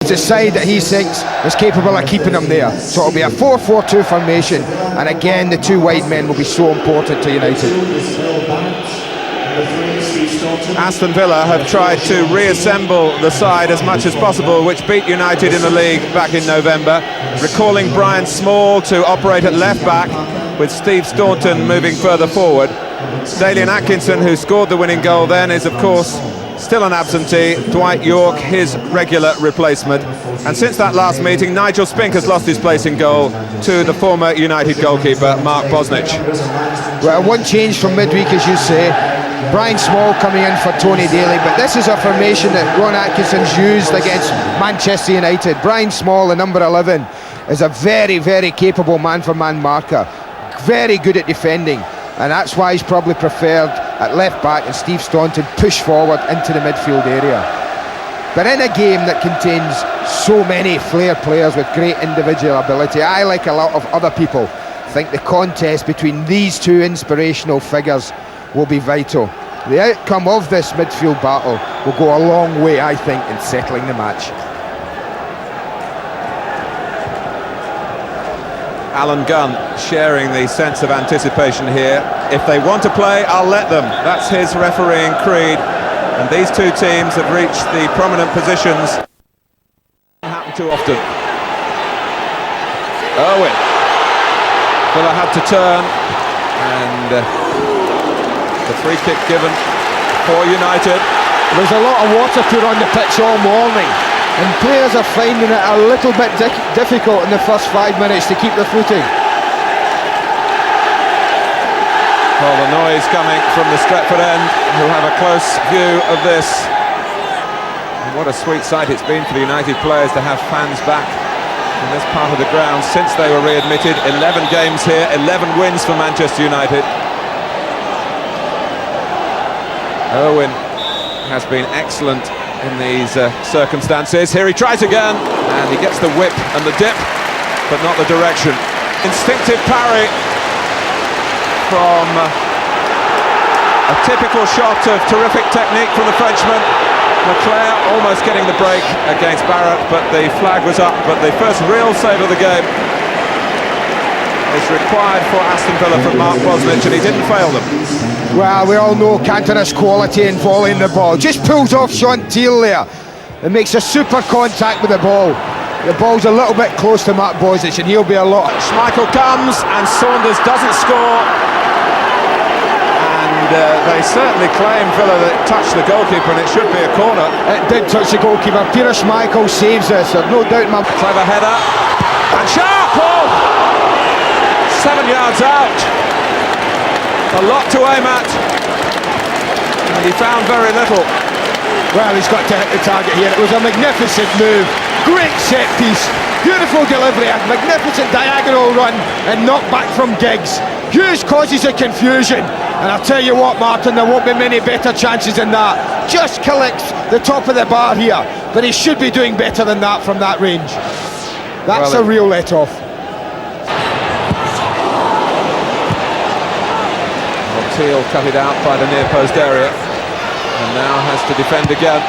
It's a side that he thinks is capable of keeping them there. So it'll be a 4-4-2 formation, and again the two wide men will be so important to United. Aston Villa have tried to reassemble the side as much as possible, which beat United in the league back in November, recalling Brian Small to operate at left back, with Steve Staunton moving further forward. Dalian Atkinson, who scored the winning goal then, is of course still an absentee. Dwight York, his regular replacement. And since that last meeting, Nigel Spink has lost his place in goal to the former United goalkeeper, Mark Bosnich. Well, one change from midweek, as you say. Brian Small coming in for Tony Daly, but this is a formation that Ron Atkinson's used against Manchester United. Brian Small, the number 11, is a very, very capable man-for-man marker. Very good at defending, and that's why he's probably preferred at left back, and Steve Staunton push forward into the midfield area. But in a game that contains so many flair players with great individual ability, I, like a lot of other people, think the contest between these two inspirational figures will be vital. The outcome of this midfield battle will go a long way, I think, in settling the match. Alan Gunn sharing the sense of anticipation here. If they want to play, I'll let them. That's his refereeing creed. And these two teams have reached the prominent positions. Doesn't happen too often. Owen. Villa had to turn, and the free kick given for United. There's a lot of water put on the pitch all morning, and players are finding it a little bit difficult in the first 5 minutes to keep their footing. Well, the noise coming from the Stretford end, who have a close view of this. And what a sweet sight it's been for the United players to have fans back in this part of the ground since they were readmitted. 11 games here, 11 wins for Manchester United. Owen has been excellent in these circumstances. Here he tries again, and he gets the whip and the dip, but not the direction. Instinctive parry from a typical shot of terrific technique from the Frenchman. Leclerc almost getting the break against Barrett, but the flag was up. But the first real save of the game is required for Aston Villa from Mark Bosnich, and he didn't fail them. Well, we all know Cantona's quality in volleying the ball. Just pulls off Sean Teal there and makes a super contact with the ball. The ball's a little bit close to Mark Bosnich, and he'll be a lot. Schmeichel comes, and Saunders doesn't score. And they certainly claim, Villa, that it touched the goalkeeper, and it should be a corner. It did touch the goalkeeper. Peter Schmeichel saves this, there's no doubt in my mind. Clever header. And sharp! Oh! 7 yards out. A lot to aim at, and he found very little. Well, he's got to hit the target here. It was a magnificent move, great set piece, beautiful delivery, a magnificent diagonal run, and knocked back from Giggs. Huge causes of confusion, and I'll tell you what, Martin, there won't be many better chances than that. Just collects the top of the bar here, but he should be doing better than that from that range. That's a real let-off. Teal cut it out by the near post area, and now has to defend again.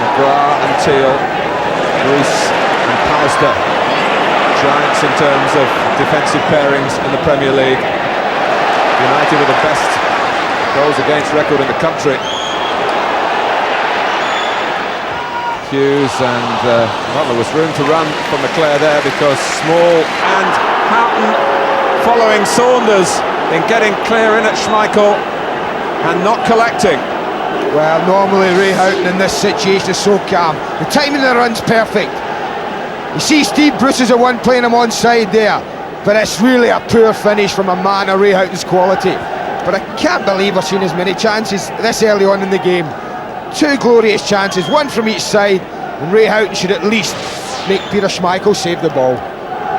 McGrath and Teal, Bruce and Pallister, giants in terms of defensive pairings in the Premier League. United with the best goals against record in the country. Hughes, and well, there was room to run from Leclerc there, because Small and Houghton following Saunders in getting clear in at Schmeichel and not collecting. Well, normally Ray Houghton in this situation is so calm. The timing of the run's perfect. You see Steve Bruce is the one playing him onside there, but it's really a poor finish from a man of Ray Houghton's quality. But I can't believe I've seen as many chances this early on in the game. Two glorious chances, one from each side, and Ray Houghton should at least make Peter Schmeichel save the ball.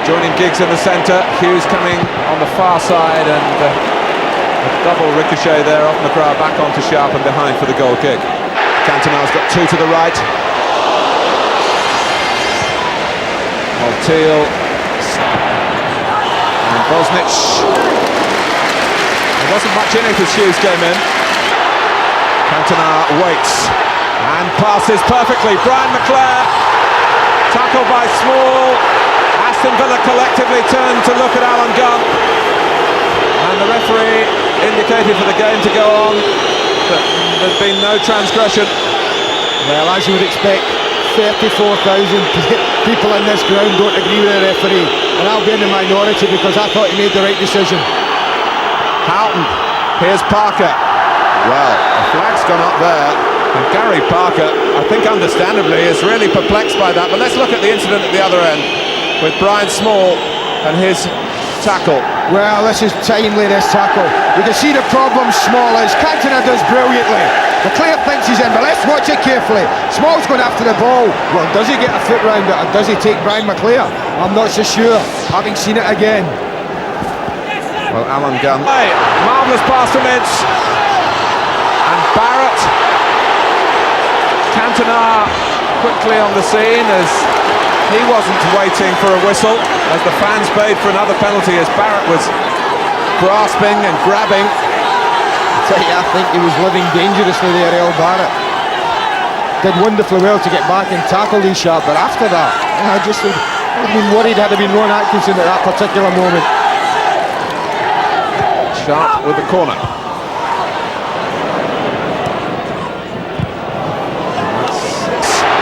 Joining Giggs in the centre, Hughes coming on the far side, and a double ricochet there off McGrath, back onto Sharp and behind for the goal kick. Cantona's got two to the right. Teal and Bosnich. There wasn't much in it as Hughes came in. Cantona waits. And passes perfectly. Brian McClare, tackled by Small. Aston Villa collectively turned to look at Alan Gunn. And the referee indicated for the game to go on, but there's been no transgression. Well, as you would expect, 34,000 people in this ground don't agree with the referee, and I'll be in the minority because I thought he made the right decision. Houghton, here's Parker. Well, the flag's gone up there, and Gary Parker, I think understandably, is really perplexed by that. But let's look at the incident at the other end with Brian Small and his tackle. Well, this is timely, this tackle. You can see the problem Small is. Cantona does brilliantly. McClare thinks he's in, but let's watch it carefully. Small's going after the ball. Well, does he get a foot round it, or does he take Brian McClare? I'm not so sure, having seen it again. Well, Alan Gunn. Hey, marvellous pass from Ince. And Barrett. Cantona quickly on the scene as he wasn't waiting for a whistle, as the fans paid for another penalty as Barrett was grasping and grabbing. I think he was living dangerously there, El Barrett. Did wonderfully well to get back and tackle Lee Sharp, but after that, I just would have been worried had it been Ron Atkinson at that particular moment. Sharp with the corner.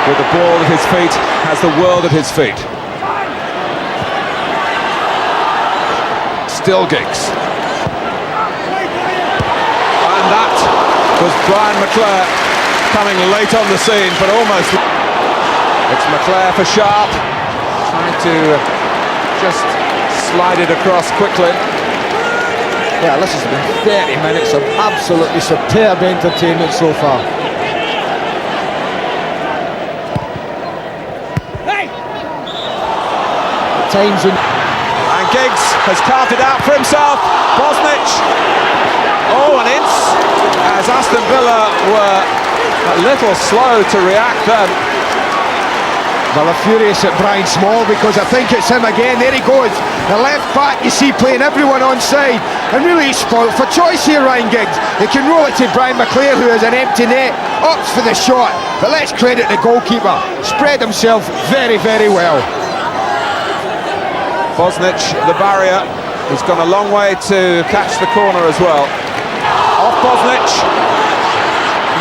With the ball at his feet, has the world at his feet. Still Giggs. And that was Brian McClare coming late on the scene, but almost. It's McClare for Sharp, trying to just slide it across quickly. Yeah, this has been 30 minutes of absolutely superb entertainment so far. Times and Giggs has carved it out for himself. Bosnich. Oh, and Ince, as Aston Villa were a little slow to react then. Well, they're furious at Brian Small because I think it's him again. There he goes. The left back, you see, playing everyone on side. And really he's spoilt for choice here, Ryan Giggs. He can roll it to Brian McClare, who has an empty net. Opts for the shot. But let's credit the goalkeeper. Spread himself very, very well. Bosnich, the barrier, has gone a long way to catch the corner as well. Off Bosnich.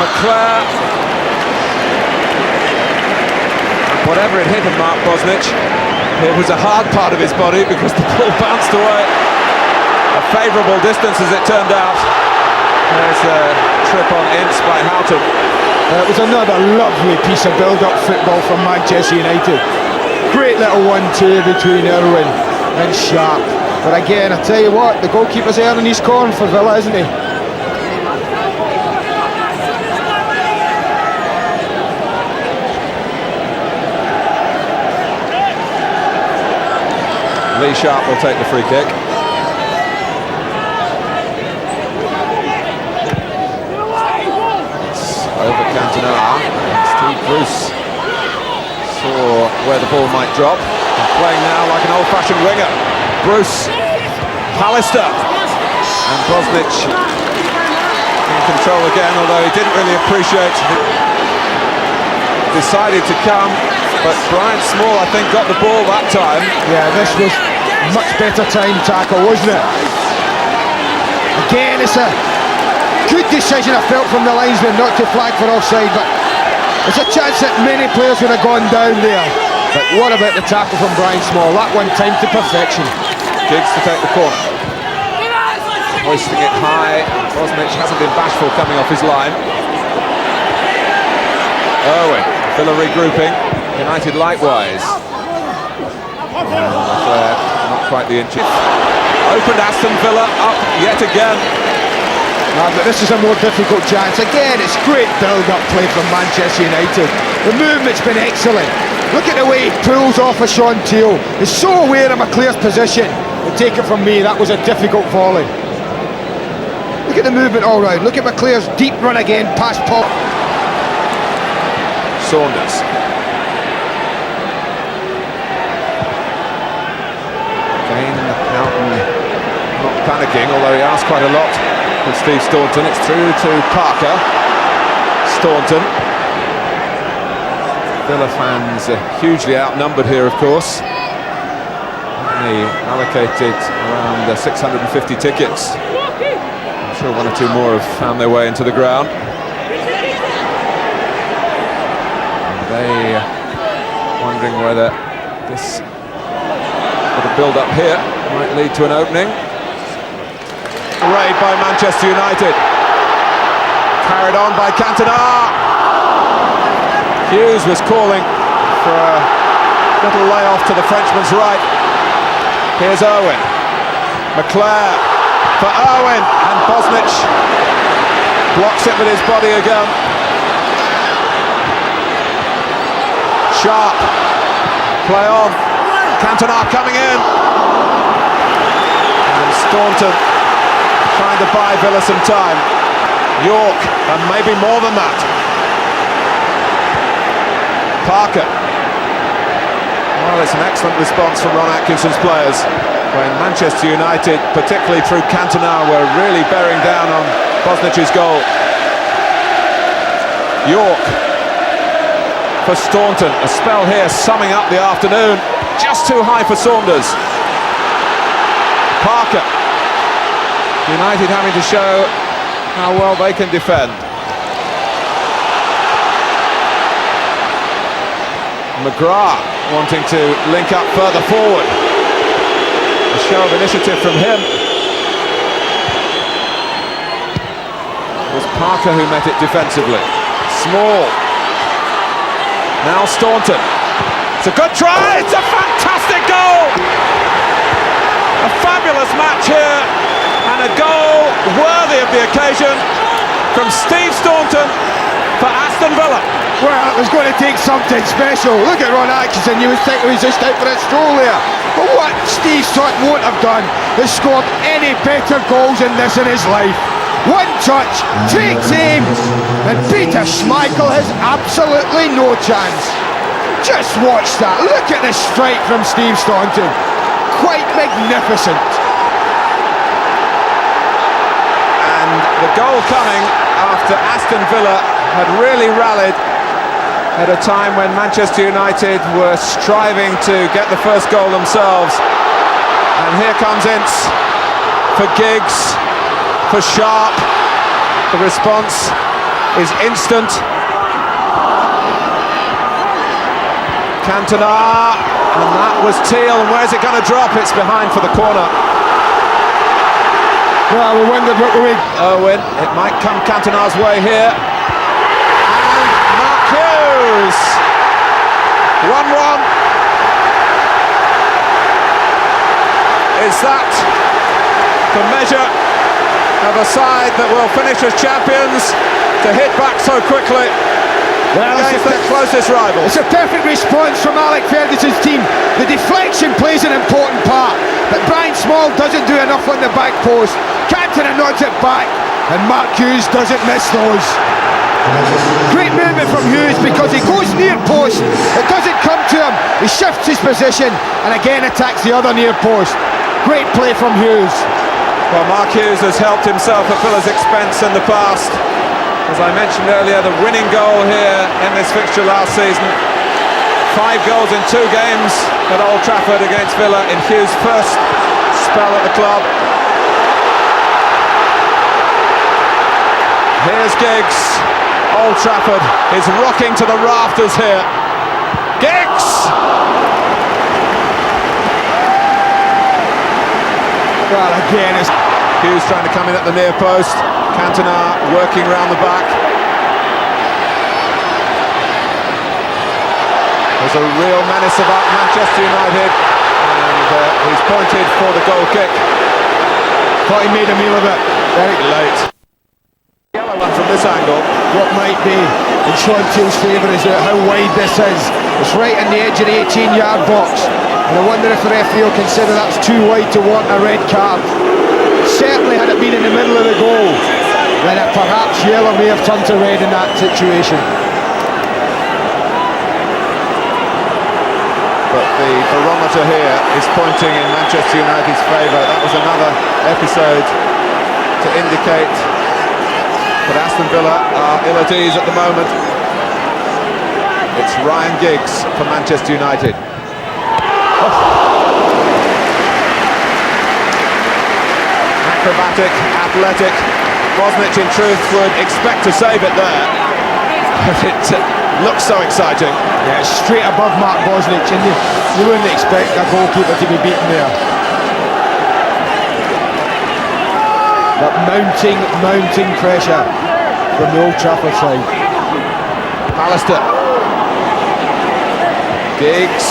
McClare. Whatever it hit of Mark Bosnich, it was a hard part of his body because the ball bounced away. A favourable distance as it turned out. There's a trip on Ince by Houghton. It was another lovely piece of build-up football from Manchester United. Great little 1-2 between Irwin and Sharp. But again, I tell you what, the goalkeeper's earning his corn for Villa, isn't he? Lee Sharp will take the free kick. It's over Cantona. Steve Bruce saw where the ball might drop. Playing now like an old-fashioned winger. Bruce, Pallister, and Bosnich in control again, although he didn't really appreciate it. Decided to come, but Brian Small, I think, got the ball that time. Yeah, this was much better time tackle, wasn't it? Again, it's a good decision, I felt, from the linesman not to flag for offside, but there's a chance that many players would have gone down there. But what about the tackle from Brian Small? That one timed to perfection. Giggs to take the corner. Hoisting it high. Bosnich hasn't been bashful coming off his line. Irwin, Villa regrouping. United likewise. Not quite the inches. Opened Aston Villa up yet again. But this is a more difficult chance. Again, it's great build-up play from Manchester United. The movement's been excellent. Look at the way he pulls off a Sean Teal. He's so aware of McClare's position. But take it from me, that was a difficult volley. Look at the movement all round. Look at McClare's deep run again past Paul. Saunders. Again, Houghton not panicking, although he asked quite a lot with Steve Staunton. It's through to Parker. Staunton. Villa fans are hugely outnumbered here, of course. Only allocated around 650 tickets. I'm sure one or two more have found their way into the ground. And they wondering whether this little build-up here might lead to an opening. Raid by Manchester United. Carried on by Cantona. Hughes was calling for a little layoff to the Frenchman's right. Here's Owen. McClare for Owen, and Bosnich blocks it with his body again. Sharp. Play on. Cantona coming in. And Staunton trying to buy Villa some time. York, and maybe more than that. Parker. Well, it's an excellent response from Ron Atkinson's players when Manchester United, particularly through Cantona, were really bearing down on Bosnich's goal. York for Staunton. A spell here summing up the afternoon. Just too high for Saunders. Parker. United having to show how well they can defend. McGrath wanting to link up further forward. A show of initiative from him. It was Parker who met it defensively. Small. Now Staunton. It's a good try, it's a fantastic goal! A fabulous match here, and a goal worthy of the occasion from Steve Staunton for Aston Villa. Well, it was going to take something special. Look at Ron Atkinson, you would think he was just out for a stroll there. But what Steve Staunton won't have done is scored any better goals than this in his life. One touch, takes aim, and Peter Schmeichel has absolutely no chance. Just watch that, look at the strike from Steve Staunton. Quite magnificent. And the goal coming after Aston Villa had really rallied at a time when Manchester United were striving to get the first goal themselves. And here comes Ince for Giggs, for Sharp. The response is instant. Cantona, and that was Teal, and where's it going to drop? It's behind for the corner. Well, we wondered what we... Owen, it might come Cantona's way here. And Mark Hughes! 1-1. Is that the measure of a side that will finish as champions, to hit back so quickly against their closest rival? It's a perfect response from Alec Ferguson's team. The deflection plays an important part, but Brian Small doesn't do enough on the back post. Cantona nods it back, and Mark Hughes doesn't miss those. Great movement from Hughes, because he goes near post, it doesn't come to him, he shifts his position and again attacks the other near post. Great play from Hughes. Well, Mark Hughes has helped himself at Villa's expense in the past. As I mentioned earlier, the winning goal here in this fixture last season. 5 goals in 2 games at Old Trafford against Villa in Hughes' first spell at the club. Here's Giggs. Old Trafford is rocking to the rafters here. Giggs! Well, again, it's... Hughes trying to come in at the near post. Cantona working round the back. There's a real menace about Manchester United, and he's pointed for the goal kick. Thought he made a meal of it. Very late. Yellow one from this angle. What might be in Sean Teal's favour is how wide this is. It's right on the edge of the 18-yard box, and I wonder if the referee will consider that's too wide to warrant a red card. Certainly, had it been in the middle of the goal, then perhaps yellow may have turned to red in that situation. But the barometer here is pointing in Manchester United's favour. That was another episode to indicate that Aston Villa are ill at ease at the moment. It's Ryan Giggs for Manchester United. Acrobatic, athletic. Bosnich in truth would expect to save it there. But it looks so exciting. Yeah, straight above Mark Bosnich, and you wouldn't expect a goalkeeper to be beaten there. But mounting pressure from the Old Trafford side. Alistair. Giggs.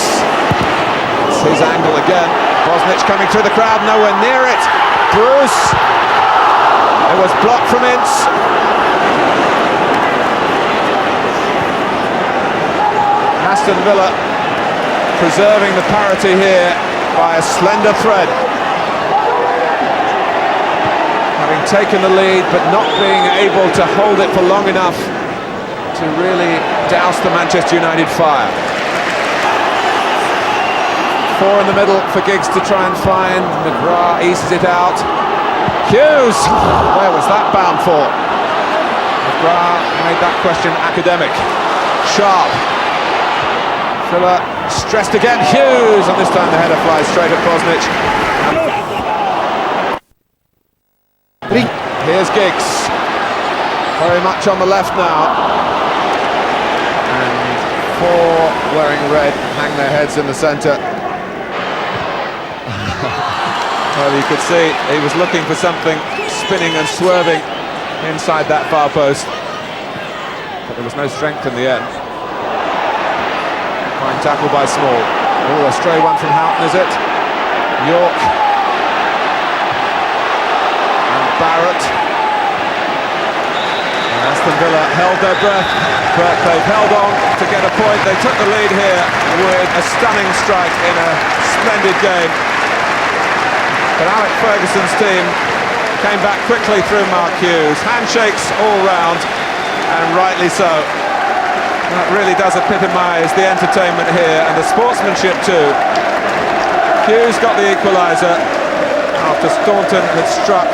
It's his angle again. Bosnich coming through the crowd, nowhere near it. Bruce. It was blocked from Ince. Aston Villa preserving the parity here by a slender thread. Having taken the lead but not being able to hold it for long enough to really douse the Manchester United fire. Four in the middle for Giggs to try and find. McGrath eases it out. Hughes! Where was that bound for? McGrath made that question academic. Sharp. Villa stressed again. Hughes! And this time the header flies straight at Bosnich. Here's Giggs. Very much on the left now. And four wearing red hang their heads in the centre. Well, you could see he was looking for something, spinning and swerving inside that far post. But there was no strength in the end. Fine tackle by Small. Oh, a stray one from Houghton, is it? York. And Barrett. And Aston Villa held their breath, but they've held on to get a point. They took the lead here with a stunning strike in a splendid game. But Alec Ferguson's team came back quickly through Mark Hughes. Handshakes all round, and rightly so. That really does epitomise the entertainment here, and the sportsmanship too. Hughes got the equaliser after Staunton had struck